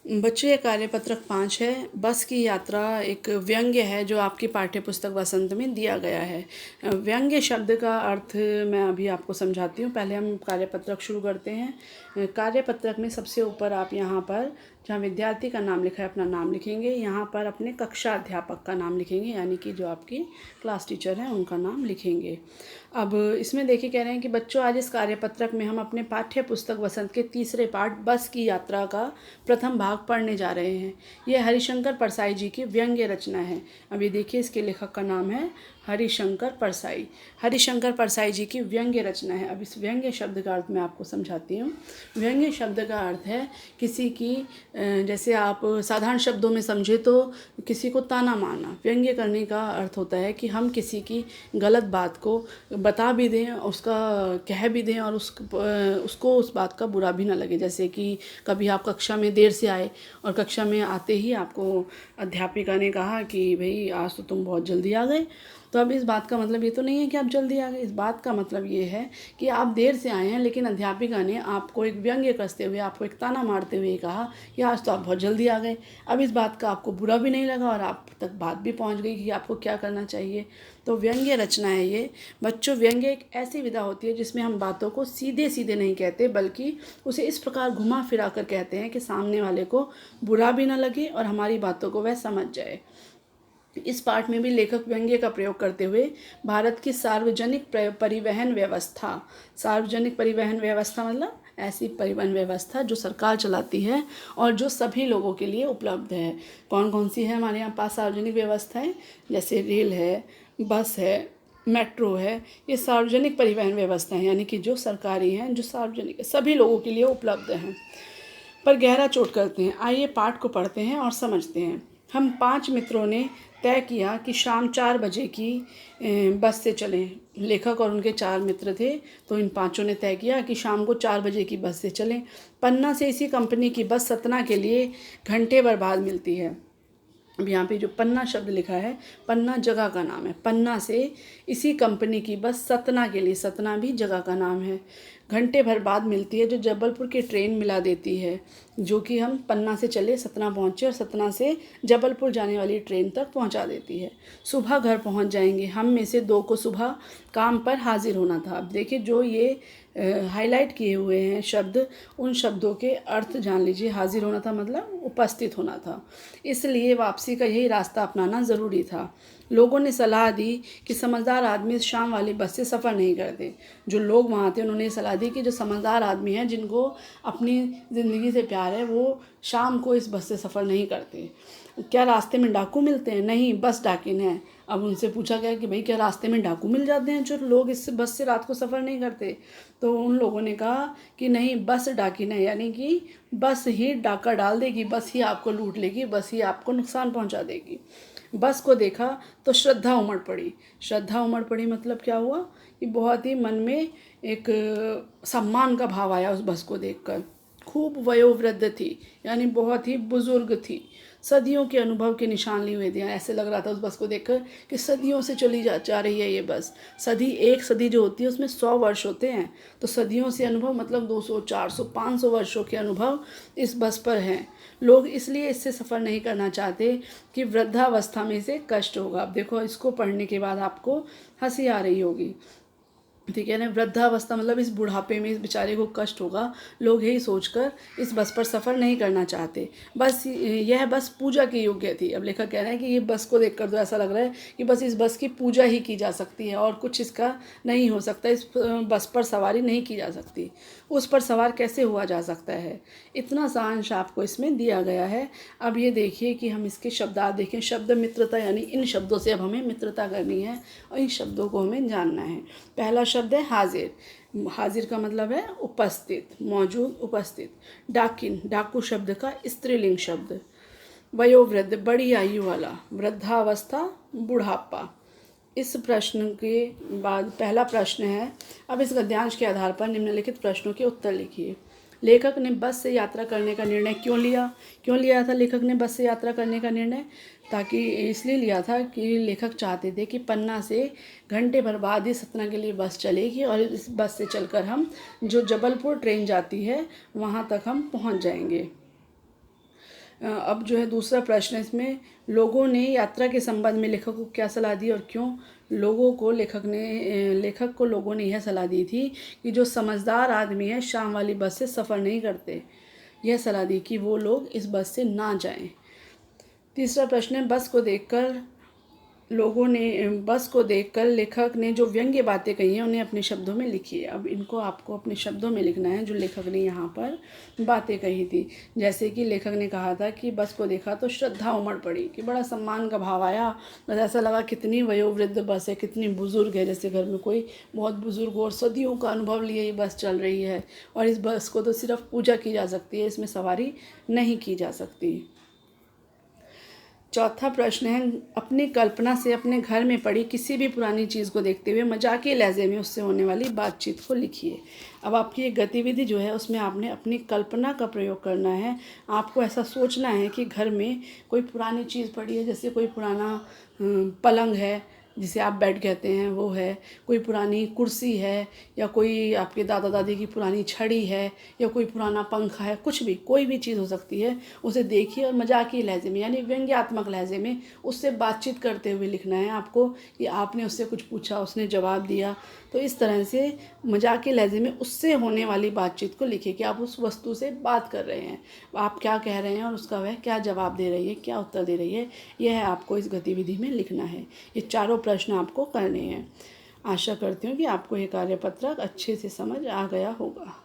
बच्चों ये कार्यपत्रक 5 है। बस की यात्रा एक व्यंग्य है जो आपकी पाठ्य पुस्तक वसंत में दिया गया है। व्यंग्य शब्द का अर्थ मैं अभी आपको समझाती हूँ। पहले हम कार्यपत्रक शुरू करते हैं। कार्यपत्रक में सबसे ऊपर आप यहाँ पर जहाँ विद्यार्थी का नाम लिखा है अपना नाम लिखेंगे। यहाँ पर अपने कक्षा अध्यापक का नाम लिखेंगे, यानी कि जो आपकी क्लास टीचर हैं उनका नाम लिखेंगे। अब इसमें देखिए कह रहे हैं कि बच्चों आज इस कार्यपत्रक में हम अपने पाठ्य पुस्तक वसंत के तीसरे पाठ बस की यात्रा का प्रथम भाग पढ़ने जा रहे हैं। यह हरिशंकर परसाई जी की व्यंग्य रचना है। अब ये देखिए इसके लेखक का नाम है हरिशंकर परसाई। हरिशंकर परसाई जी की व्यंग्य रचना है। अब इस व्यंग्य शब्द का अर्थ मैं आपको समझाती हूँ। व्यंग्य शब्द का अर्थ है किसी की, जैसे आप साधारण शब्दों में समझे तो किसी को ताना मारना। व्यंग्य करने का अर्थ होता है कि हम किसी की गलत बात को बता भी दें, उसका कह भी दें और उसको उस बात का बुरा भी ना लगे। जैसे कि कभी आप कक्षा में देर से आए और कक्षा में आते ही आपको अध्यापिका ने कहा कि भाई आज तो तुम बहुत जल्दी आ गए। तो अब इस बात का मतलब ये तो नहीं है कि आप जल्दी आ गए। इस बात का मतलब ये है कि आप देर से आए हैं, लेकिन अध्यापिका ने आपको एक व्यंग्य कसते हुए, आपको एक ताना मारते हुए कहा कि आज तो आप बहुत जल्दी आ गए। अब इस बात का आपको बुरा भी नहीं लगा और आप तक बात भी पहुंच गई कि आपको क्या करना चाहिए। तो व्यंग्य रचना है ये। बच्चों, व्यंग्य एक ऐसी विधा होती है जिसमें हम बातों को सीधे सीधे नहीं कहते, बल्कि उसे इस प्रकार घुमा फिरा कर कहते हैं कि सामने वाले को बुरा भी ना लगे और हमारी बातों को वह समझ जाए। इस पाठ में भी लेखक व्यंग्य का प्रयोग करते हुए भारत की सार्वजनिक परिवहन व्यवस्था, सार्वजनिक परिवहन व्यवस्था मतलब ऐसी परिवहन व्यवस्था जो सरकार चलाती है और जो सभी लोगों के लिए उपलब्ध है। कौन कौन सी है हमारे यहाँ पास सार्वजनिक व्यवस्थाएं? जैसे रेल है, बस है, मेट्रो है। ये सार्वजनिक परिवहन व्यवस्था है, यानी कि जो सरकारी हैं, जो सार्वजनिक है, सभी लोगों के लिए उपलब्ध हैं। पर गहरा चोट करते हैं। आइए पाठ को पढ़ते हैं और समझते हैं। हम 5 मित्रों ने तय किया कि शाम 4 बजे की बस से चलें। लेखक और उनके 4 मित्र थे, तो इन पांचों ने तय किया कि शाम को 4 बजे की बस से चलें। पन्ना से इसी कंपनी की बस सतना के लिए घंटे भर बाद मिलती है। अब यहाँ पे जो पन्ना शब्द लिखा है, पन्ना जगह का नाम है। पन्ना से इसी कंपनी की बस सतना के लिए, सतना भी जगह का नाम है, घंटे भर बाद मिलती है, जो जबलपुर की ट्रेन मिला देती है। जो कि हम पन्ना से चले सतना पहुँचे और सतना से जबलपुर जाने वाली ट्रेन तक पहुँचा देती है। सुबह घर पहुँच जाएंगे। हम में से 2 को सुबह काम पर हाजिर होना था। अब देखिए जो ये हाईलाइट किए हुए हैं शब्द, उन शब्दों के अर्थ जान लीजिए। हाजिर होना था मतलब उपस्थित होना था, इसलिए वापसी का यही रास्ता अपनाना ज़रूरी था। लोगों ने सलाह दी कि समझदार आदमी शाम वाली बस से सफ़र नहीं करते। जो लोग वहाँ थे उन्होंने सलाह दी कि जो समझदार आदमी हैं, जिनको अपनी ज़िंदगी से प्यार है, वो शाम को इस बस से सफ़र नहीं करते। क्या रास्ते में डाकू मिलते हैं? नहीं, बस डाकिन है। अब उनसे पूछा गया कि भाई क्या रास्ते में डाकू मिल जाते हैं जो लोग इस बस से रात को सफ़र नहीं करते? तो उन लोगों ने कहा कि नहीं, बस डाकिन है, यानी कि बस ही डाका डाल देगी, बस ही आपको लूट लेगी, बस ही आपको नुकसान पहुंचा देगी। बस को देखा तो श्रद्धा उमड़ पड़ी। श्रद्धा उमड़ पड़ी मतलब क्या हुआ कि बहुत ही मन में एक सम्मान का भाव आया उस बस को देखकर। खूब वयोवृद्ध थी, यानी बहुत ही बुजुर्ग थी। सदियों के अनुभव के निशान लिए हुए थे। ऐसे लग रहा था उस बस को देखकर कि सदियों से चली जा रही है ये बस। एक सदी जो होती है उसमें 100 वर्ष होते हैं, तो सदियों से अनुभव मतलब 200, 400, 500 वर्षों के अनुभव इस बस पर हैं। लोग इसलिए इससे सफ़र नहीं करना चाहते कि वृद्धावस्था में इसे कष्ट होगा। अब देखो, इसको पढ़ने के बाद आपको हंसी आ रही होगी। ठीक है ना, वृद्धावस्था मतलब इस बुढ़ापे में इस बेचारे को कष्ट होगा। लोग यही सोचकर इस बस पर सफ़र नहीं करना चाहते। बस यह बस पूजा की योग्य थी। अब लेखक कह रहे हैं कि ये बस को देखकर तो ऐसा लग रहा है कि बस इस बस की पूजा ही की जा सकती है और कुछ इसका नहीं हो सकता। इस बस पर सवारी नहीं की जा सकती। उस पर सवार कैसे हुआ जा सकता है? इतना सारांश आपको इसमें दिया गया है। अब ये देखिए कि हम इसके शब्दार्थ देखें। शब्द मित्रता, यानी इन शब्दों से अब हमें मित्रता करनी है और इन शब्दों को हमें जानना है। पहला शब्द है हाजिर। हाजिर का मतलब है उपस्थित, मौजूद, उपस्थित। डाकिन, डाकू शब्द का स्त्रीलिंग शब्द। वयोवृद्ध, बड़ी आयु वाला। वृद्धावस्था, बुढ़ापा। इस प्रश्न के बाद पहला प्रश्न है, अब इस गद्यांश के आधार पर निम्नलिखित प्रश्नों के उत्तर लिखिए। लेखक ने बस से यात्रा करने का निर्णय क्यों लिया? क्यों लिया था लेखक ने बस से यात्रा करने का निर्णय? ताकि इसलिए लिया था कि लेखक चाहते थे कि पन्ना से घंटे भर बाद ही सतना के लिए बस चलेगी और इस बस से चलकर हम जो जबलपुर ट्रेन जाती है वहाँ तक हम पहुँच जाएंगे। अब जो है दूसरा प्रश्न है इसमें, लोगों ने यात्रा के संबंध में लेखक को क्या सलाह दी और क्यों? लेखक को लोगों ने यह सलाह दी थी कि जो समझदार आदमी है शाम वाली बस से सफ़र नहीं करते। यह सलाह दी कि वो लोग इस बस से ना जाएं। तीसरा प्रश्न है, बस को देखकर लेखक ने जो व्यंग्य बातें कही हैं उन्हें अपने शब्दों में लिखिए। अब इनको आपको अपने शब्दों में लिखना है जो लेखक ने यहाँ पर बातें कही थी। जैसे कि लेखक ने कहा था कि बस को देखा तो श्रद्धा उमड़ पड़ी, कि बड़ा सम्मान का भाव आया। बस ऐसा लगा कितनी वयोवृद्ध बस है, कितनी बुज़ुर्ग है, जैसे घर में कोई बहुत बुज़ुर्ग और सदियों का अनुभव लिए ये बस चल रही है, और इस बस को तो सिर्फ पूजा की जा सकती है, इसमें सवारी नहीं की जा सकती। चौथा प्रश्न है, अपनी कल्पना से अपने घर में पड़ी किसी भी पुरानी चीज़ को देखते हुए मजाकिया लहजे में उससे होने वाली बातचीत को लिखिए। अब आपकी एक गतिविधि जो है उसमें आपने अपनी कल्पना का प्रयोग करना है। आपको ऐसा सोचना है कि घर में कोई पुरानी चीज़ पड़ी है, जैसे कोई पुराना पलंग है जिसे आप बेड कहते हैं वो है, कोई पुरानी कुर्सी है, या कोई आपके दादा दादी की पुरानी छड़ी है, या कोई पुराना पंखा है, कुछ भी कोई भी चीज़ हो सकती है। उसे देखिए और मजाकिया लहजे में यानी व्यंग्यात्मक लहजे में उससे बातचीत करते हुए लिखना है आपको, कि आपने उससे कुछ पूछा, उसने जवाब दिया। तो इस तरह से मजाकिया लहजे में उससे होने वाली बातचीत को लिखिए कि आप उस वस्तु से बात कर रहे हैं, आप क्या कह रहे हैं और उसका वह क्या जवाब दे रही है, क्या उत्तर दे रही है। यह आपको इस गतिविधि में लिखना है। ये चारों प्रश्न आपको करने हैं। आशा करती हूँ कि आपको ये कार्यपत्रक अच्छे से समझ आ गया होगा।